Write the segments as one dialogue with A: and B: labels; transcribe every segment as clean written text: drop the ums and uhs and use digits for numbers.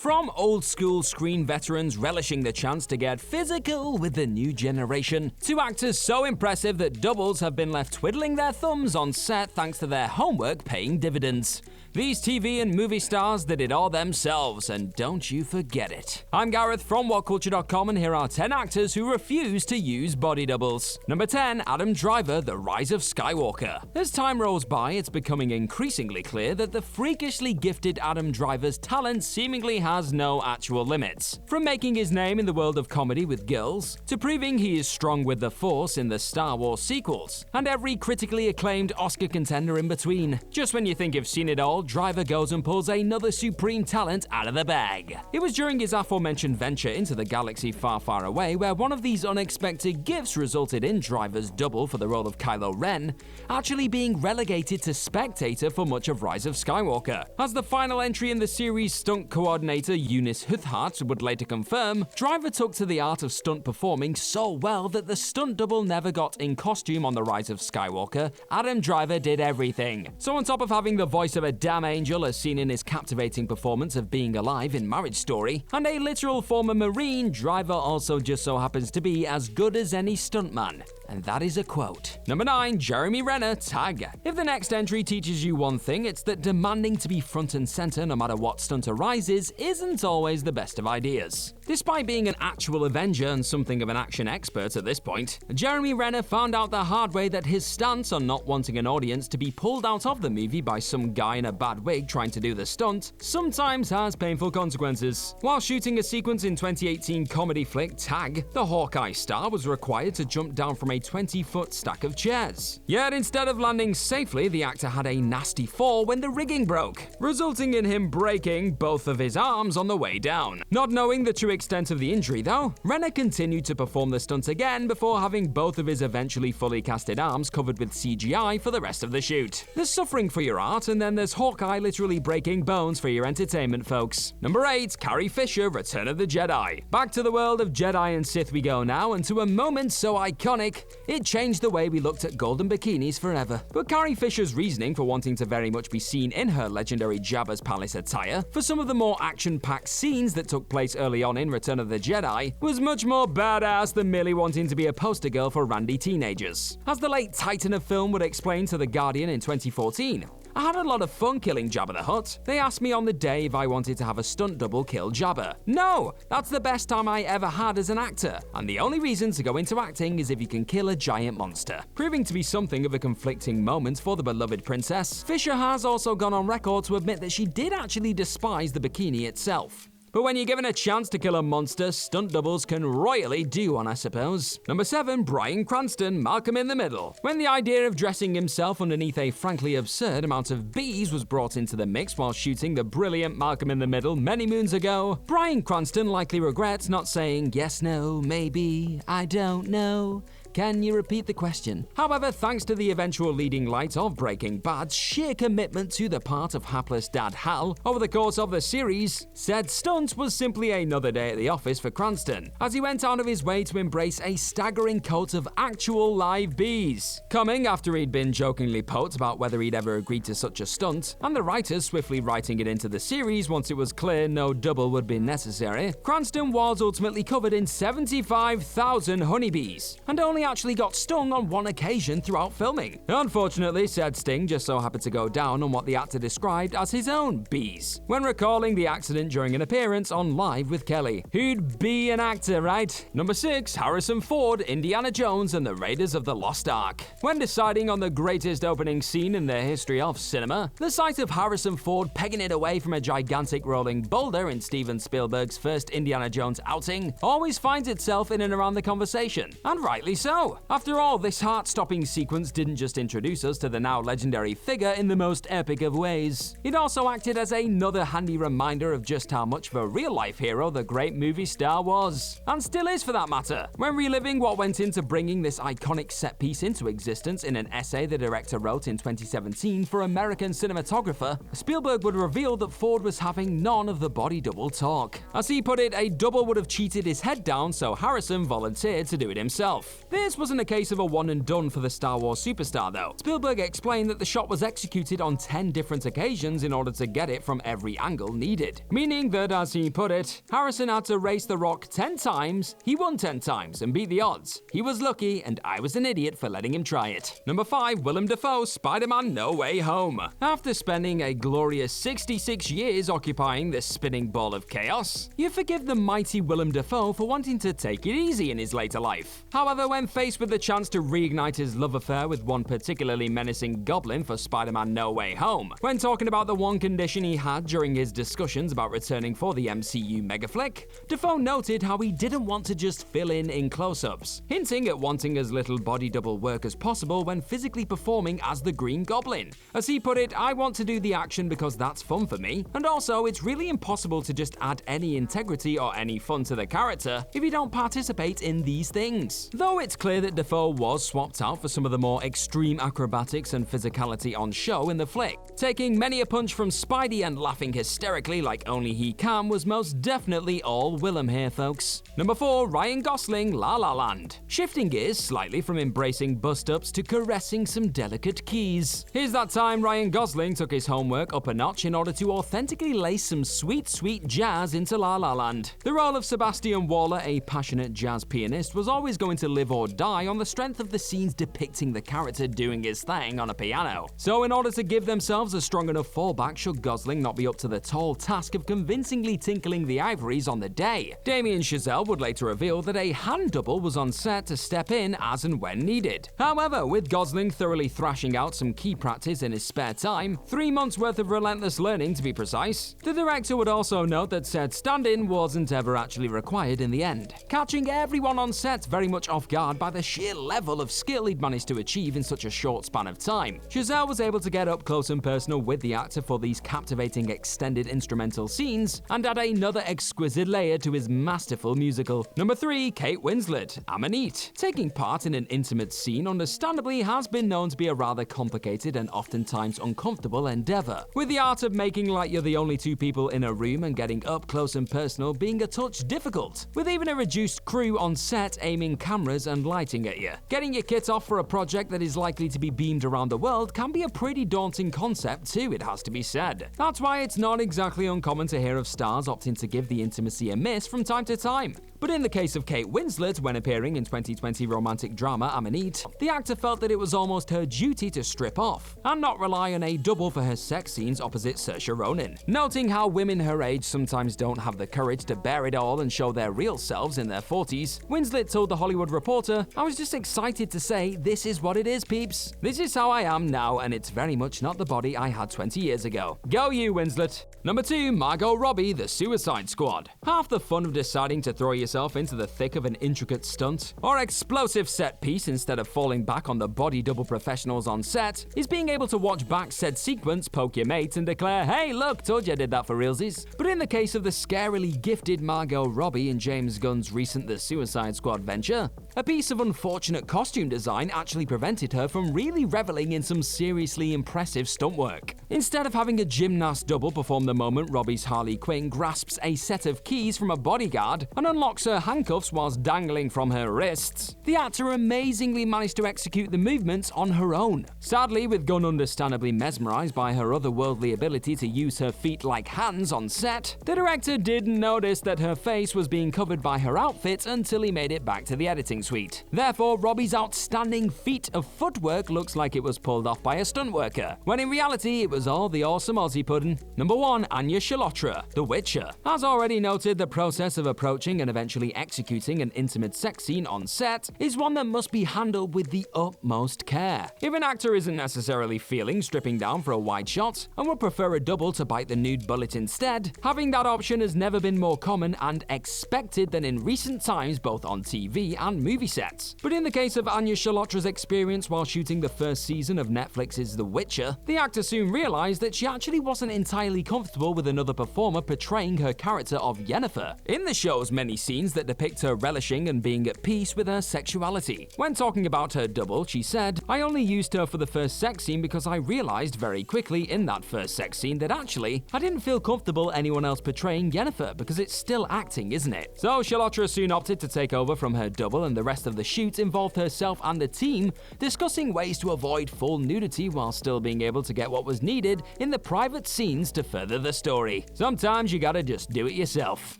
A: From old-school screen veterans relishing the chance to get physical with the new generation, to actors so impressive that doubles have been left twiddling their thumbs on set thanks to their homework paying dividends. These TV and movie stars did it all themselves, and don't you forget it. I'm Gareth from WhatCulture.com, and here are 10 actors who refuse to use body doubles. Number 10, Adam Driver, The Rise of Skywalker. As time rolls by, it's becoming increasingly clear that the freakishly gifted Adam Driver's talent seemingly has no actual limits. From making his name in the world of comedy with Girls, to proving he is strong with the Force in the Star Wars sequels, and every critically acclaimed Oscar contender in between. Just when you think you've seen it all, Driver goes and pulls another supreme talent out of the bag. It was during his aforementioned venture into the galaxy far, far away where one of these unexpected gifts resulted in Driver's double for the role of Kylo Ren actually being relegated to spectator for much of Rise of Skywalker. As the final entry in the series' stunt coordinator Eunice Huthart would later confirm, Driver took to the art of stunt performing so well that the stunt double never got in costume on the Rise of Skywalker. Adam Driver did everything. So on top of having the voice of a damn angel as seen in his captivating performance of Being Alive in Marriage Story, and a literal former Marine, Driver also just so happens to be as good as any stuntman. And that is a quote. Number 9, Jeremy Renner, Tag. If the next entry teaches you one thing, it's that demanding to be front and center no matter what stunt arises isn't always the best of ideas. Despite being an actual Avenger and something of an action expert at this point, Jeremy Renner found out the hard way that his stance on not wanting an audience to be pulled out of the movie by some guy in a bad wig trying to do the stunt sometimes has painful consequences. While shooting a sequence in 2018 comedy flick Tag, the Hawkeye star was required to jump down from a 20-foot stack of chairs. Yet instead of landing safely, the actor had a nasty fall when the rigging broke, resulting in him breaking both of his arms on the way down. Not knowing the true extent of the injury though, Renner continued to perform the stunt again before having both of his eventually fully casted arms covered with CGI for the rest of the shoot. There's suffering for your art, and then there's Hawkeye literally breaking bones for your entertainment, folks. Number 8, Carrie Fisher, Return of the Jedi. Back to the world of Jedi and Sith we go now, and to a moment so iconic, it changed the way we looked at golden bikinis forever. But Carrie Fisher's reasoning for wanting to very much be seen in her legendary Jabba's Palace attire for some of the more action-packed scenes that took place early on in Return of the Jedi was much more badass than merely wanting to be a poster girl for randy teenagers. As the late titan of film would explain to The Guardian in 2014, I had a lot of fun killing Jabba the Hutt. They asked me on the day if I wanted to have a stunt double kill Jabba. No! That's the best time I ever had as an actor, and the only reason to go into acting is if you can kill a giant monster. Proving to be something of a conflicting moment for the beloved princess, Fisher has also gone on record to admit that she did actually despise the bikini itself. But when you're given a chance to kill a monster, stunt doubles can royally do one, I suppose. Number 7, Bryan Cranston, Malcolm in the Middle. When the idea of dressing himself underneath a frankly absurd amount of bees was brought into the mix while shooting the brilliant Malcolm in the Middle many moons ago, Bryan Cranston likely regrets not saying yes, no, maybe, I don't know. Can you repeat the question? However, thanks to the eventual leading light of Breaking Bad's sheer commitment to the part of hapless dad Hal over the course of the series, said stunt was simply another day at the office for Cranston, as he went out of his way to embrace a staggering coat of actual live bees. Coming after he'd been jokingly poked about whether he'd ever agreed to such a stunt, and the writers swiftly writing it into the series once it was clear no double would be necessary, Cranston was ultimately covered in 75,000 honeybees, and only actually got stung on one occasion throughout filming. Unfortunately, said sting just so happened to go down on what the actor described as his own bees, when recalling the accident during an appearance on Live with Kelly. Who'd be an actor, right? Number 6, Harrison Ford, Indiana Jones and the Raiders of the Lost Ark. When deciding on the greatest opening scene in the history of cinema, the sight of Harrison Ford pegging it away from a gigantic rolling boulder in Steven Spielberg's first Indiana Jones outing always finds itself in and around the conversation, and rightly so. After all, this heart-stopping sequence didn't just introduce us to the now legendary figure in the most epic of ways. It also acted as another handy reminder of just how much of a real-life hero the great movie star was, and still is for that matter. When reliving what went into bringing this iconic set piece into existence in an essay the director wrote in 2017 for American Cinematographer, Spielberg would reveal that Ford was having none of the body double talk. As he put it, a double would have cheated his head down, so Harrison volunteered to do it himself. This wasn't a case of a one and done for the Star Wars superstar though. Spielberg explained that the shot was executed on 10 different occasions in order to get it from every angle needed. Meaning that, as he put it, Harrison had to race The Rock 10 times, he won 10 times and beat the odds. He was lucky and I was an idiot for letting him try it. Number 5. Willem Dafoe, Spider-Man No Way Home. After spending a glorious 66 years occupying this spinning ball of chaos, you forgive the mighty Willem Dafoe for wanting to take it easy in his later life. However, when faced with the chance to reignite his love affair with one particularly menacing goblin for Spider-Man No Way Home, when talking about the one condition he had during his discussions about returning for the MCU megaflick, Dafoe noted how he didn't want to just fill in close-ups, hinting at wanting as little body double work as possible when physically performing as the Green Goblin. As he put it, I want to do the action because that's fun for me, and also it's really impossible to just add any integrity or any fun to the character if you don't participate in these things. Though it's clear that Dafoe was swapped out for some of the more extreme acrobatics and physicality on show in the flick. Taking many a punch from Spidey and laughing hysterically like only he can was most definitely all Willem here, folks. Number 4. Ryan Gosling, La La Land. Shifting gears slightly from embracing bust-ups to caressing some delicate keys. Here's that time Ryan Gosling took his homework up a notch in order to authentically lace some sweet, sweet jazz into La La Land. The role of Sebastian Waller, a passionate jazz pianist, was always going to live or die on the strength of the scenes depicting the character doing his thing on a piano. So in order to give themselves a strong enough fallback should Gosling not be up to the tall task of convincingly tinkling the ivories on the day, Damien Chazelle would later reveal that a hand double was on set to step in as and when needed. However, with Gosling thoroughly thrashing out some key practice in his spare time, 3 months worth of relentless learning to be precise, the director would also note that said stand-in wasn't ever actually required in the end, catching everyone on set very much off guard by the sheer level of skill he'd managed to achieve in such a short span of time. Chazelle was able to get up close and personal with the actor for these captivating extended instrumental scenes and add another exquisite layer to his masterful musical. Number 3. Kate Winslet, Ammonite. Taking part in an intimate scene understandably has been known to be a rather complicated and oftentimes uncomfortable endeavor, with the art of making like you're the only two people in a room and getting up close and personal being a touch difficult, with even a reduced crew on set aiming cameras and lighting at you. Getting your kit off for a project that is likely to be beamed around the world can be a pretty daunting concept too, it has to be said. That's why it's not exactly uncommon to hear of stars opting to give the intimacy a miss from time to time. But in the case of Kate Winslet, when appearing in 2020 romantic drama Ammonite, the actor felt that it was almost her duty to strip off and not rely on a double for her sex scenes opposite Saoirse Ronan. Noting how women her age sometimes don't have the courage to bear it all and show their real selves in their 40s, Winslet told The Hollywood Reporter, "I was just excited to say, this is what it is, peeps. This is how I am now, and it's very much not the body I had 20 years ago. Go you, Winslet." Number 2. Margot Robbie, The Suicide Squad. Half the fun of deciding to throw yourself into the thick of an intricate stunt or explosive set piece instead of falling back on the body double professionals on set is being able to watch back said sequence, poke your mates and declare, "Hey, look, told you I did that for realsies." But in the case of the scarily gifted Margot Robbie in James Gunn's recent The Suicide Squad venture, a piece of unfortunate costume design actually prevented her from really reveling in some seriously impressive stunt work. Instead of having a gymnast double perform the moment Robbie's Harley Quinn grasps a set of keys from a bodyguard and unlocks her handcuffs whilst dangling from her wrists, the actor amazingly managed to execute the movements on her own. Sadly, with Gunn understandably mesmerized by her otherworldly ability to use her feet like hands on set, the director didn't notice that her face was being covered by her outfit until he made it back to the editing suite. Therefore, Robbie's outstanding feat of footwork looks like it was pulled off by a stunt worker, when in reality it was all the awesome Aussie pudding. Number 1. ANYA CHALOTRA, The Witcher. As already noted, the process of approaching and eventually executing an intimate sex scene on set is one that must be handled with the utmost care. If an actor isn't necessarily feeling stripping down for a wide shot and would prefer a double to bite the nude bullet instead, having that option has never been more common and expected than in recent times both on TV and movie sets. But in the case of ANYA CHALOTRA's experience while shooting the first season of Netflix's The Witcher, the actor soon realized that she actually wasn't entirely comfortable with another performer portraying her character of Yennefer in the show's many scenes that depict her relishing and being at peace with her sexuality. When talking about her double, she said, "I only used her for the first sex scene because I realized very quickly in that first sex scene that actually I didn't feel comfortable anyone else portraying Yennefer because it's still acting, isn't it?" So CHALOTRA soon opted to take over from her double, and the rest of of the shoot involved herself and the team discussing ways to avoid full nudity while still being able to get what was needed in the private scenes to further the story. Sometimes you gotta just do it yourself.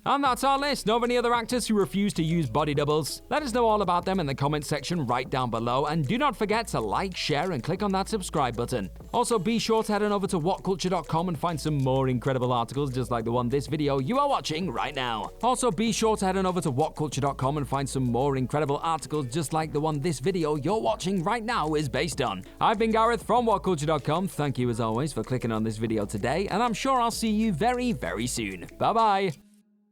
A: And that's our list. Know of any other actors who refuse to use body doubles? Let us know all about them in the comment section right down below, and do not forget to like, share, and click on that subscribe button. Also, be sure to head on over to whatculture.com and find some more incredible articles just like the one this video you are watching right now. Also, be sure to head on over to whatculture.com and find some more incredible articles just like the one this video you're watching right now is based on. I've been Gareth from whatculture.com. Thank you as always for clicking on this video today, and I'm sure I'll see you very, very soon. Bye bye.